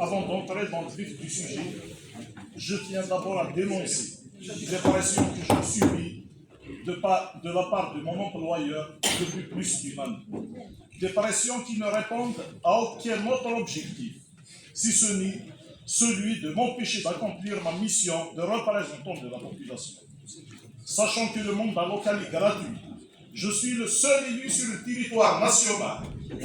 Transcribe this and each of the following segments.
Avant d'entrer dans le vif du sujet, je tiens d'abord à dénoncer les pressions que j'ai subies de la part de mon employeur depuis plus d'une année. Des pressions qui ne répondent à aucun autre objectif, si ce n'est celui de m'empêcher d'accomplir ma mission de représentant de la population. Sachant que le mandat local est gratuit, je suis le seul élu sur le territoire national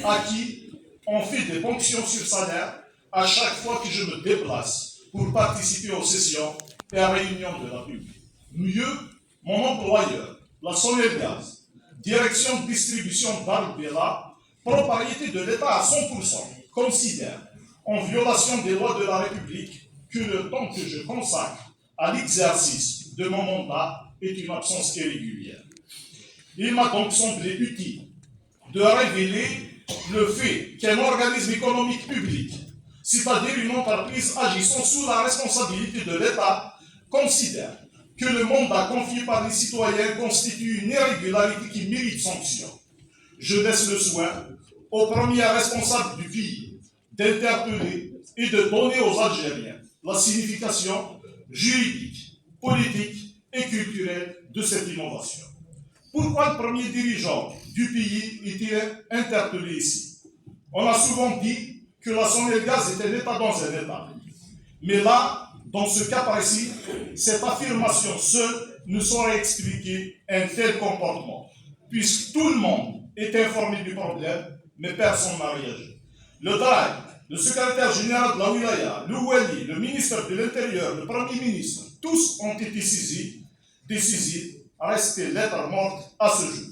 à qui on fait des ponctions sur salaire à chaque fois que je me déplace pour participer aux sessions et à réunions de la République. Mieux, mon employeur, la Sonelgaz, direction de distribution d'Arbela, propriété de l'État à 100%, considère, en violation des lois de la République, que le temps que je consacre à l'exercice de mon mandat est une absence irrégulière. Il m'a donc semblé utile de révéler le fait qu'un organisme économique public, c'est-à-dire une entreprise agissant sous la responsabilité de l'État, considère que le mandat confié par les citoyens constitue une irrégularité qui mérite sanction. Je laisse le soin aux premiers responsables du pays d'interpeller et de donner aux Algériens la signification juridique, politique et culturelle de cette innovation. Pourquoi le premier dirigeant du pays était interpellé ici? On a souvent dit que la Sonelgaz était un État dans un État. Mais là, dans ce cas précis, cette affirmation seule ne saurait expliquer un tel comportement, puisque tout le monde est informé du problème, mais personne n'a réagi. Le DRAI, le secrétaire général de la Wilaya, le Wali, le ministre de l'Intérieur, le Premier ministre, tous ont été saisis, décisifs, restés lettre morte à ce jour.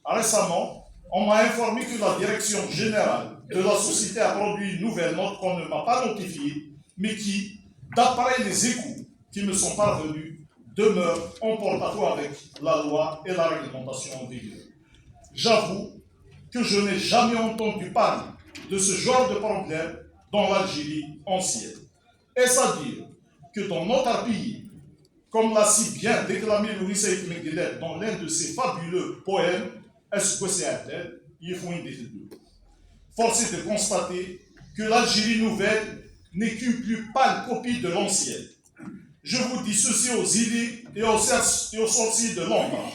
Récemment, on m'a informé que la direction générale de la société a produit une nouvelle note qu'on ne m'a pas notifiée, mais qui, d'après les échos qui me sont parvenus, demeure en porte-à-faux avec la loi et la réglementation en vigueur. J'avoue que je n'ai jamais entendu parler de ce genre de problème dans l'Algérie ancienne. Est-ce à dire que dans notre pays, comme l'a si bien déclamé Louis Saïd Menguelet dans l'un de ses fabuleux poèmes, est-ce que c'est un tel? Il faut une des deux. Force est de constater que l'Algérie nouvelle n'est qu'une plus pâle copie de l'ancienne. Je vous dis ceci aux idées et aux sorciers de l'ombre.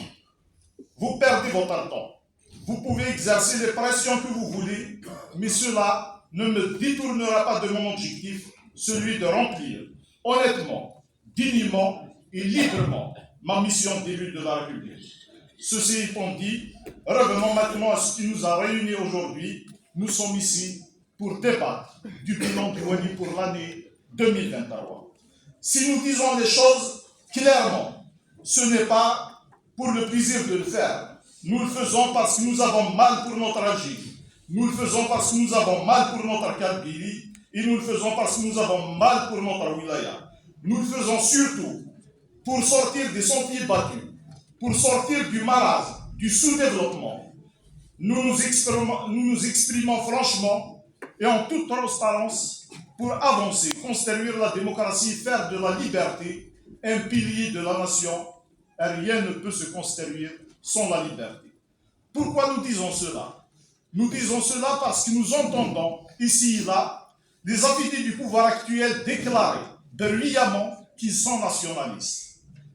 Vous perdez votre temps. Vous pouvez exercer les pressions que vous voulez, mais cela ne me détournera pas de mon objectif, celui de remplir honnêtement, dignement et librement ma mission d'élu de la République. Ceci étant dit, revenons maintenant à ce qui nous a réunis aujourd'hui. Nous sommes ici pour débattre du bilan du Wali pour l'année 2023. Si nous disons les choses clairement, ce n'est pas pour le plaisir de le faire. Nous le faisons parce que nous avons mal pour notre Algérie. Nous le faisons parce que nous avons mal pour notre Kabylie. Et nous le faisons parce que nous avons mal pour notre Wilaya. Nous le faisons surtout pour sortir des sentiers battus, pour sortir du marasme, du sous-développement. Nous nous exprimons franchement et en toute transparence pour avancer, construire la démocratie, faire de la liberté un pilier de la nation. Et rien ne peut se construire sans la liberté. Pourquoi nous disons cela? Nous disons cela parce que nous entendons ici et là les affidés du pouvoir actuel déclarer brillamment qu'ils sont nationalistes.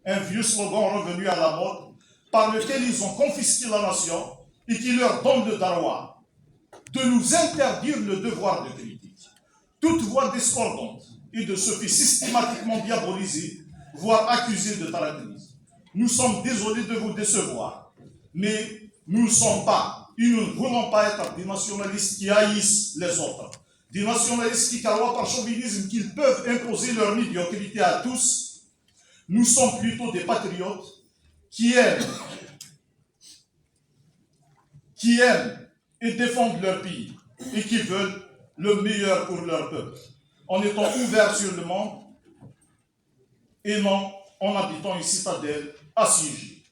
Un vieux slogan revenu à la mode par lequel ils ont confisqué la nation et qui leur donne le droit de nous interdire le devoir de critique. Toute voix discordante et de se faire systématiquement diaboliser, voire accuser de traîtrise. Nous sommes désolés de vous décevoir, mais nous ne sommes pas, et nous ne voulons pas être des nationalistes qui haïssent les autres, des nationalistes qui croient par chauvinisme qu'ils peuvent imposer leur médiocrité à tous. Nous sommes plutôt des patriotes qui aiment et défendent leur pays et qui veulent le meilleur pour leur peuple, en étant ouverts sur le monde et non en habitant une citadelle assiégée.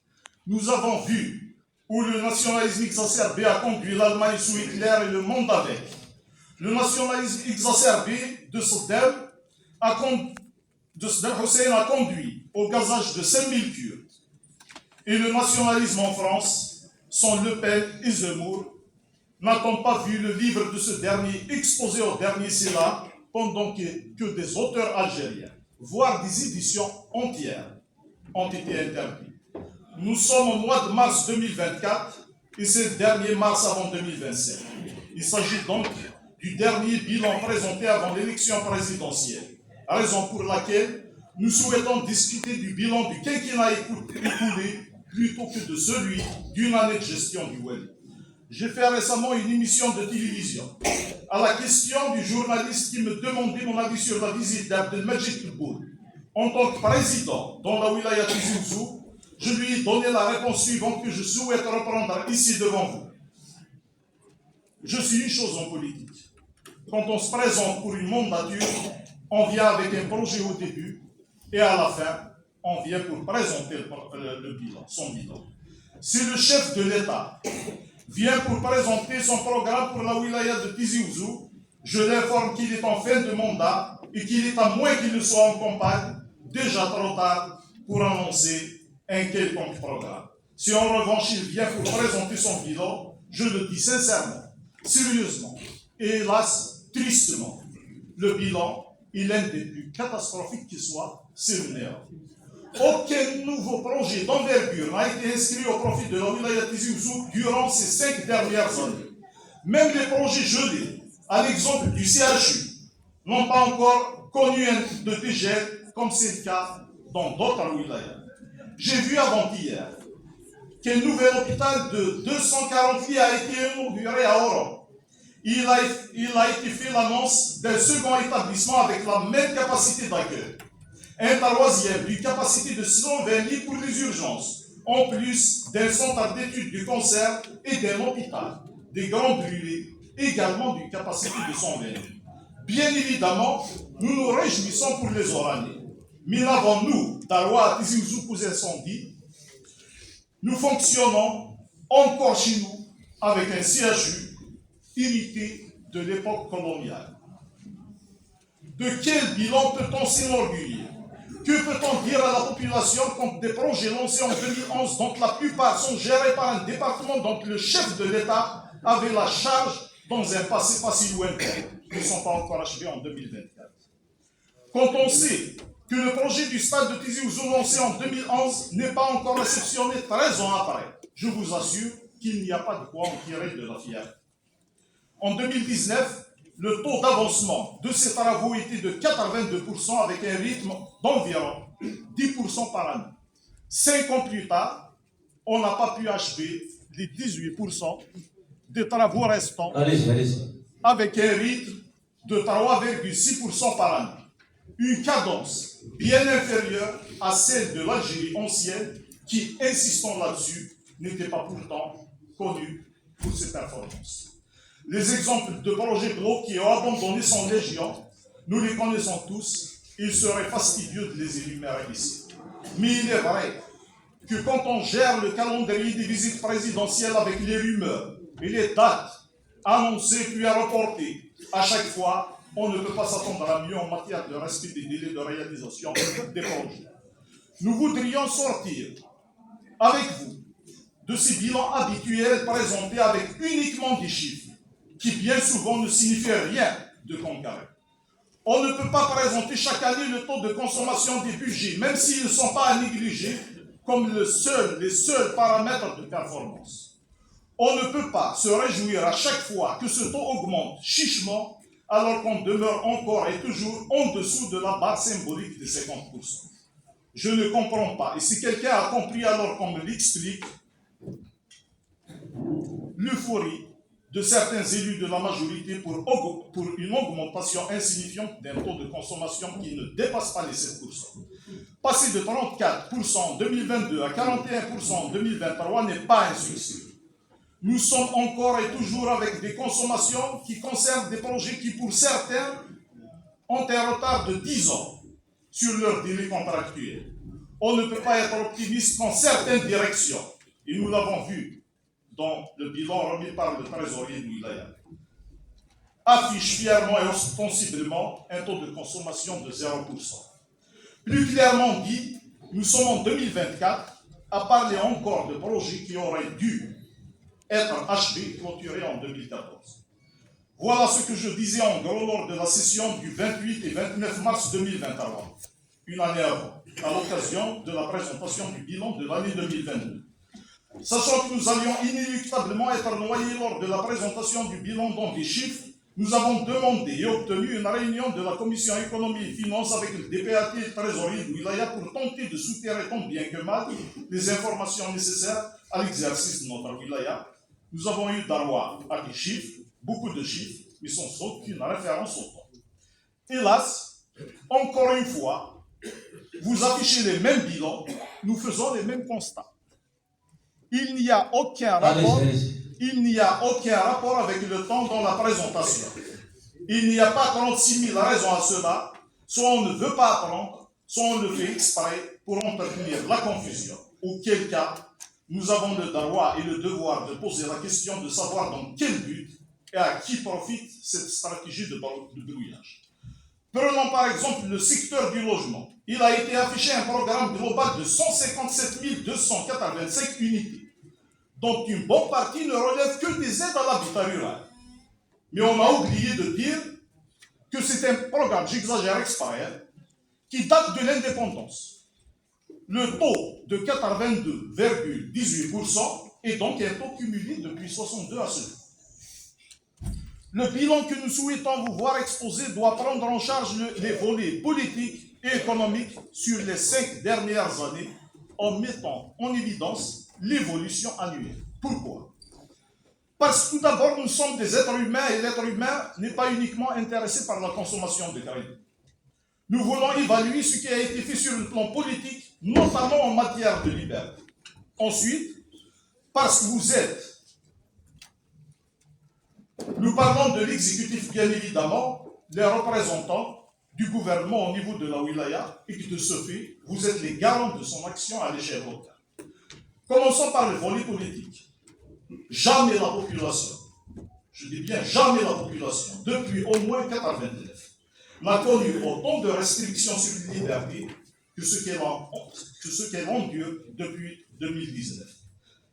Nous avons vu où le nationalisme exacerbé a conduit l'Allemagne sous Hitler et le monde avec. Le nationalisme exacerbé de Saddam Hussein a conduit au gazage de 5000 Kurdes. Et le nationalisme en France, sans Le Pen et Zemmour, n'a-t-on pas vu le livre de ce dernier exposé au dernier Sénat pendant que des auteurs algériens, voire des éditions entières, ont été interdites. Nous sommes au mois de mars 2024 et c'est le dernier mars avant 2027. Il s'agit donc du dernier bilan présenté avant l'élection présidentielle, raison pour laquelle nous souhaitons discuter du bilan du quinquennat écoulé plutôt que de celui d'une année de gestion du Wali. J'ai fait récemment une émission de télévision. À la question du journaliste qui me demandait mon avis sur la visite d'Abdelmajid Tebboune en tant que président dans la wilaya de Tizi Ouzou, je lui ai donné la réponse suivante que je souhaite reprendre ici devant vous. Je suis une chose en politique. Quand on se présente pour une mandature, on vient avec un projet au début et à la fin, on vient pour présenter le bilan, son bilan. Si le chef de l'État vient pour présenter son programme pour la wilaya de Tizi Ouzou, je l'informe qu'il est en fin de mandat et qu'il est à moins qu'il ne soit en campagne, déjà trop tard pour annoncer un quelconque programme. Si en revanche il vient pour présenter son bilan, je le dis sincèrement, sérieusement et hélas, tristement, le bilan est l'un des plus catastrophiques qui soit, c'est le néant. Aucun nouveau projet d'envergure n'a été inscrit au profit de la wilaya Tizi Ouzou durant ces 5 dernières années. Même les projets gelés, à l'exemple du CHU, n'ont pas encore connu de dégel comme c'est le cas dans d'autres wilayas. J'ai vu avant-hier qu'un nouvel hôpital de 240 lits a été inauguré à Oran. Il a été fait l'annonce d'un second établissement avec la même capacité d'accueil. Un troisième d'une capacité de 120 lits pour les urgences, en plus d'un centre d'études du cancer et d'un hôpital des Grands Brûlés, également d'une capacité de 120 lits. Bien évidemment, nous nous réjouissons pour les Oranais. Mais l'avons-nous, Darwa, Tizi Ouzou, Cousin Sandi, nous fonctionnons encore chez nous avec un CHU hérité de l'époque coloniale. De quel bilan peut-on s'enorgueillir? Que peut-on dire à la population contre des projets lancés en 2011 dont la plupart sont gérés par un département dont le chef de l'État avait la charge dans un passé pas si lointain, qui ne sont pas encore achevés en 2024? Quand on sait que le projet du stade de Tizi Ouzou lancé en 2011 n'est pas encore réceptionné 13 ans après, je vous assure qu'il n'y a pas de quoi en tirer de la fierté. En 2019, le taux d'avancement de ces travaux était de 82% avec un rythme d'environ 10% par an. 5 ans plus tard, on n'a pas pu achever les 18% des travaux restants avec un rythme de 3,6% par an. Une cadence bien inférieure à celle de l'Algérie ancienne qui, insistant là-dessus, n'était pas pourtant connue pour ses performances. Les exemples de projets bloqués ou abandonnés sont légion, nous les connaissons tous, il serait fastidieux de les énumérer ici. Mais il est vrai que quand on gère le calendrier des visites présidentielles avec les rumeurs et les dates annoncées puis reportées, à chaque fois, on ne peut pas s'attendre à mieux en matière de respect des délais de réalisation des projets. Nous voudrions sortir avec vous de ces bilans habituels présentés avec uniquement des chiffres qui bien souvent ne signifient rien de concret. On ne peut pas présenter chaque année le taux de consommation des budgets, même s'ils ne sont pas à négliger comme les seuls paramètres de performance. On ne peut pas se réjouir à chaque fois que ce taux augmente chichement alors qu'on demeure encore et toujours en dessous de la barre symbolique de 50%. Je ne comprends pas, et si quelqu'un a compris alors qu'on me l'explique, l'euphorie de certains élus de la majorité pour une augmentation insignifiante d'un taux de consommation qui ne dépasse pas les 7%. Passer de 34% en 2022 à 41% en 2023 n'est pas un succès. Nous sommes encore et toujours avec des consommations qui concernent des projets qui, pour certains, ont un retard de 10 ans sur leur délai contractuel. On ne peut pas être optimiste dans certaines directions, et nous l'avons vu dans le bilan remis par le trésorier de Wilaya. Affiche fièrement et ostensiblement un taux de consommation de 0%. Plus clairement dit, nous sommes en 2024 à parler encore de projets qui auraient dû être achevés et clôturés en 2014. Voilà ce que je disais en gros lors de la session du 28 et 29 mars 2023, une année avant, à l'occasion de la présentation du bilan de l'année 2022. Sachant que nous allions inéluctablement être noyés lors de la présentation du bilan dans des chiffres, nous avons demandé et obtenu une réunion de la Commission économie et finances avec le DPAT et le trésorier de Wilaya pour tenter de soutirer tant bien que mal les informations nécessaires à l'exercice de notre Wilaya. Nous avons eu droit à des chiffres, beaucoup de chiffres, mais sans aucune référence au temps. Hélas, encore une fois, vous affichez les mêmes bilans, nous faisons les mêmes constats. Il n'y a aucun rapport. Il n'y a aucun rapport avec le temps dans la présentation. Il n'y a pas 36 000 raisons à cela. Soit on ne veut pas apprendre, soit on le fait exprès pour entretenir la confusion. Auquel cas, nous avons le droit et le devoir de poser la question de savoir dans quel but et à qui profite cette stratégie de brouillage. Prenons par exemple le secteur du logement. Il a été affiché un programme global de 157 285 unités, dont une bonne partie ne relève que des aides à l'habitat rural. Mais on a oublié de dire que c'est un programme, j'exagère exprès, qui date de l'indépendance. Le taux de 82,18% est donc un taux cumulé depuis 62 à ce jour. Le bilan que nous souhaitons vous voir exposé doit prendre en charge les volets politiques et économiques sur les 5 dernières années en mettant en évidence l'évolution annuelle. Pourquoi? Parce que tout d'abord, nous sommes des êtres humains et l'être humain n'est pas uniquement intéressé par la consommation de crédit. Nous voulons évaluer ce qui a été fait sur le plan politique, notamment en matière de liberté. Ensuite, parce que vous êtes, nous parlons de l'exécutif bien évidemment, les représentants du gouvernement au niveau de la wilaya, et que de ce fait, vous êtes les garants de son action à l'échelle locale. Commençons par le volet politique. Jamais la population, je dis bien jamais la population, depuis au moins 89, n'a connu autant de restrictions sur les libertés que ce qu'elle endure depuis 2019.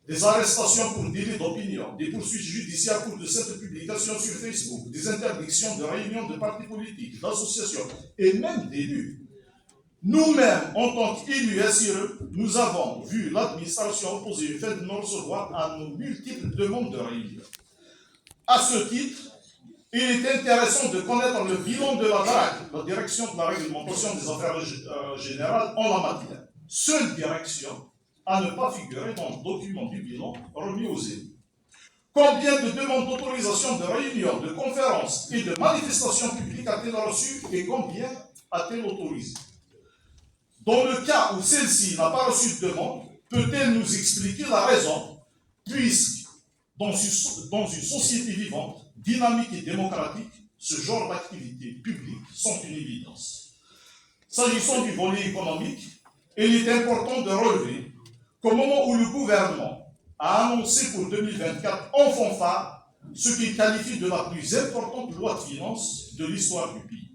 Des arrestations pour délit d'opinion, des poursuites judiciaires pour de cette publication sur Facebook, des interdictions de réunions de partis politiques, d'associations et même d'élus. Nous-mêmes, en tant qu'élus SIRE, nous avons vu l'administration opposer le fait de nous recevoir à nos multiples demandes de réunion. À ce titre, il est intéressant de connaître le bilan de la DRAC, la Direction de la Réglementation des Affaires Générales, en la matière. Seule direction à ne pas figurer dans le document du bilan remis aux élus. Combien de demandes d'autorisation de réunion, de conférences et de manifestations publiques a-t-elle reçues et combien a-t-elle autorisé? Dans le cas où celle-ci n'a pas reçu de demande, peut-elle nous expliquer la raison, puisque dans une société vivante, dynamique et démocratique, ce genre d'activités publiques sont une évidence. S'agissant du volet économique, il est important de relever qu'au moment où le gouvernement a annoncé pour 2024 en fanfare ce qu'il qualifie de la plus importante loi de finances de l'histoire du pays,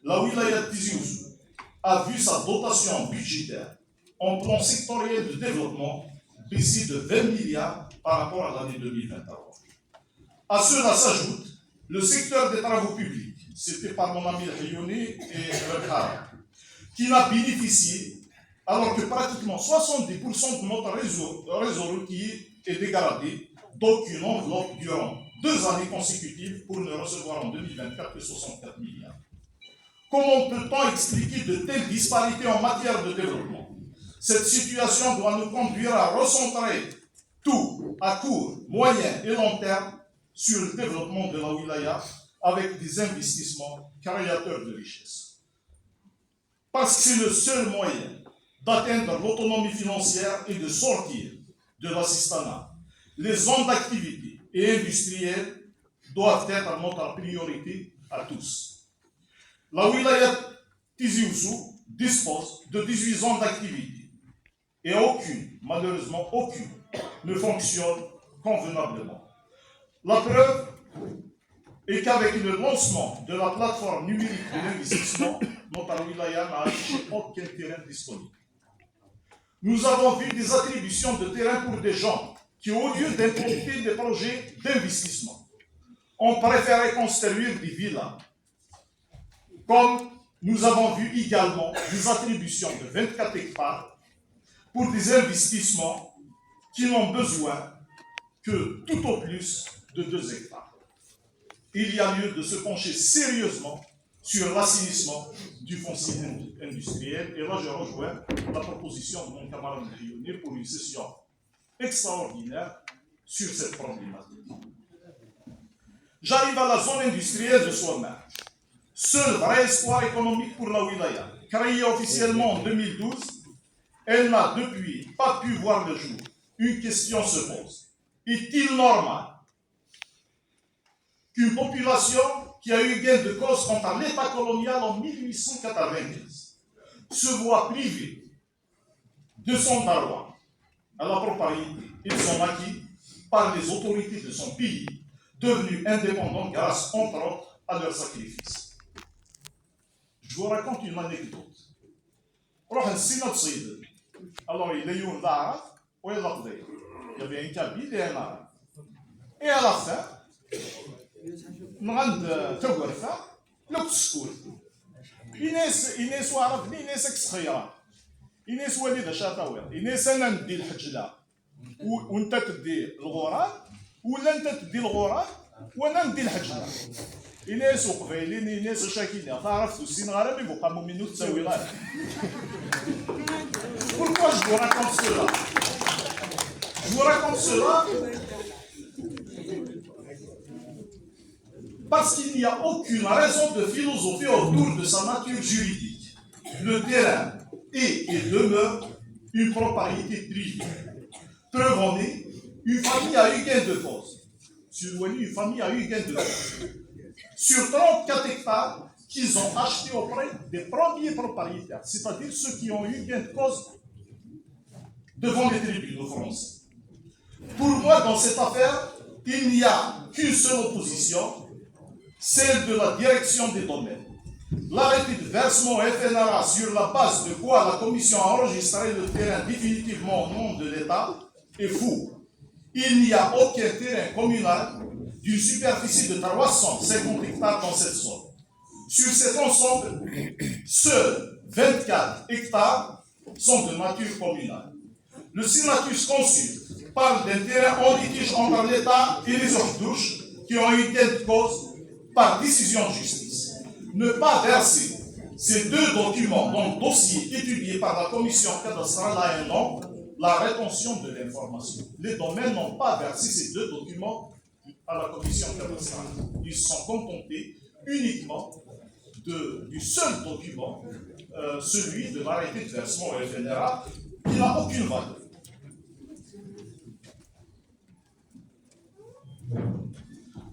la wilaya de Tizi Ouzou a vu sa dotation budgétaire en plan sectoriel de développement baisser de 20 milliards par rapport à l'année 2023. À cela s'ajoute le secteur des travaux publics, c'était par mon ami Rayonné et Rekhara, qui n'a bénéficié alors que pratiquement 70% de notre réseau routier est dégradé d'aucune enveloppe durant 2 années consécutives pour ne recevoir en 2024 que 64 milliards. Comment peut-on expliquer de telles disparités en matière de développement? Cette situation doit nous conduire à recentrer tout à court, moyen et long terme sur le développement de la wilaya avec des investissements créateurs de richesse. Parce que c'est le seul moyen d'atteindre l'autonomie financière et de sortir de l'assistanat. Les zones d'activité et industrielles doivent être notre priorité à tous. La wilaya Tizi Ouzou dispose de 18 zones d'activité et aucune, malheureusement aucune, ne fonctionne convenablement. La preuve est qu'avec le lancement de la plateforme numérique de l'investissement, notre wilaya n'a affiché aucun terrain disponible. Nous avons vu des attributions de terrain pour des gens qui, au lieu d'implanter des projets d'investissement, ont préféré construire des villas. Comme nous avons vu également des attributions de 24 hectares pour des investissements qui n'ont besoin que tout au plus de 2 hectares. Il y a lieu de se pencher sérieusement sur l'assainissement du foncier industriel. Et là, je rejoins la proposition de mon camarade Lyonnais pour une session extraordinaire sur cette problématique. J'arrive à la zone industrielle de Souamer. Seul vrai espoir économique pour la wilaya. Créée officiellement en 2012, elle n'a depuis pas pu voir le jour. Une question se pose. Est-il normal qu'une population qui a eu gain de cause contre l'État colonial en 1895 se voit privée de son droit à la propriété et de son acquis par les autorités de son pays, devenues indépendantes grâce, entre autres, à leur sacrifice? Je vous raconte une anecdote. Alors, il y a eu un arabe ou un arabe. Il y avait un kabyle et un arabe. Et à la fin, نغند تغرفة لو تسكول إناس وعرف إناس خيرة إناس والدة شاطوير إناس أنا ندي الحجلة وأنت تدي الغراب ولا أنت تدي الغراب وأنا ندي الحجلة إناس وقبايلين إناس شاكين تعرفتوا السين غرامي بقى منو تساوي غير. Pourquoi je vous raconte cela? Je vous raconte cela parce qu'il n'y a aucune raison de philosophie autour de sa nature juridique. Le terrain est et demeure une propriété privée. Preuve en est, une famille a eu gain de cause. Sur Wally, une famille a eu gain de cause. Sur 34 hectares qu'ils ont achetés auprès des premiers propriétaires, c'est-à-dire ceux qui ont eu gain de cause devant les tribunaux français. Pour moi, dans cette affaire, il n'y a qu'une seule opposition, celle de la direction des domaines. L'arrêté de versement FNRA sur la base de quoi la commission a enregistré le terrain définitivement au nom de l'État est fou. Il n'y a aucun terrain communal d'une superficie de 350 hectares dans cette zone. Sur cet ensemble, seuls 24 hectares sont de nature communale. Le Sénatus consulte parle d'un terrain en litige entre l'État et les Ordouches qui ont eu gain de cause par décision de justice. Ne pas verser ces 2 documents dans le dossier étudié par la commission cadastrale a un nom, la rétention de l'information. Les domaines n'ont pas versé ces 2 documents à la commission cadastrale. Ils se sont contentés uniquement du seul document, celui de l'arrêté de versement au FNRA, qui n'a aucune valeur.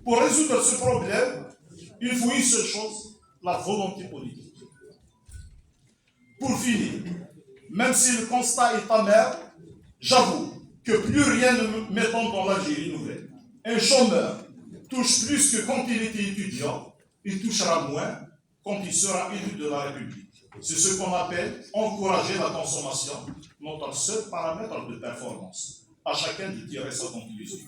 Pour résoudre ce problème, il faut une seule chose, la volonté politique. Pour finir, même si le constat est amer, j'avoue que plus rien ne m'étonne dans l'Algérie nouvelle. Un chômeur touche plus que quand il était étudiant, il touchera moins quand il sera élu de la République. C'est ce qu'on appelle encourager la consommation, notre seul paramètre de performance. À chacun de tirer sa conclusion.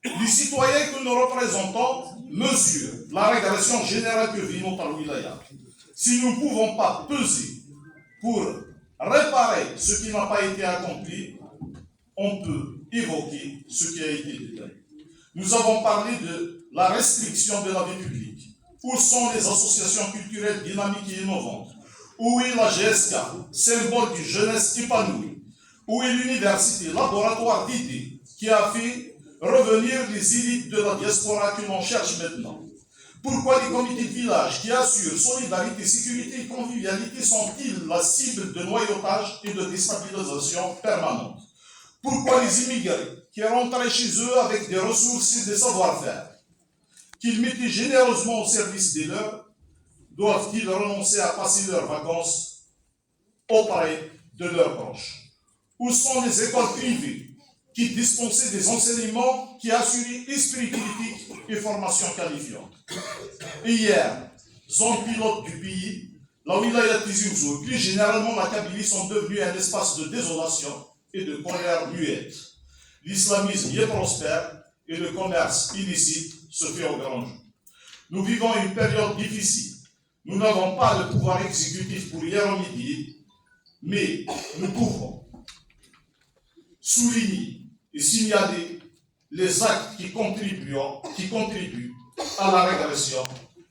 Les citoyens que nous représentons mesurent la régression générale que vit notre wilaya. Si nous ne pouvons pas peser pour réparer ce qui n'a pas été accompli, on peut évoquer ce qui a été détaillé. Nous avons parlé de la restriction de la vie publique. Où sont les associations culturelles dynamiques et innovantes? Où est la GSK, symbole d'une jeunesse épanouie? Où est l'université, laboratoire d'idées, qui a fait revenir les élites de la diaspora que l'on cherche maintenant? Pourquoi les comités de village qui assurent solidarité, sécurité et convivialité sont-ils la cible de noyautage et de déstabilisation permanente? Pourquoi les immigrés qui rentraient chez eux avec des ressources et des savoir-faire, qu'ils mettaient généreusement au service des leurs, doivent-ils renoncer à passer leurs vacances auprès de leurs proches? Où sont les écoles privées qui dispensaient des enseignements qui assuraient esprit critique et formation qualifiante? Et hier, zone pilote du pays, la wilaya Tizi Ouzou et plus généralement la Kabylie sont devenus un espace de désolation et de colère muette. L'islamisme y est prospère et le commerce illicite se fait au grand jour. Nous vivons une période difficile. Nous n'avons pas le pouvoir exécutif pour y remédier, mais nous pouvons souligner et signaler les actes qui contribuent à la régression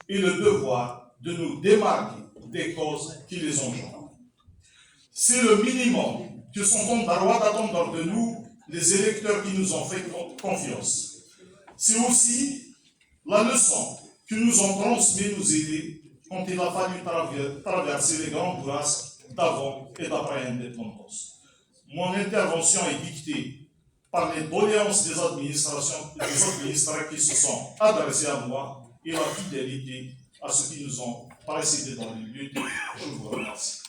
et le devoir de nous démarquer des causes qui les engendrent. C'est le minimum que son droit d'attendre de nous, les électeurs qui nous ont fait confiance. C'est aussi la leçon que nous ont transmis nos aînés quand il a fallu traverser les grands bourrasques d'avant et d'après l'indépendance. Mon intervention est dictée par les doléances des administrés qui se sont adressés à moi et la fidélité à ceux qui nous ont précédés dans les luttes. Je vous remercie.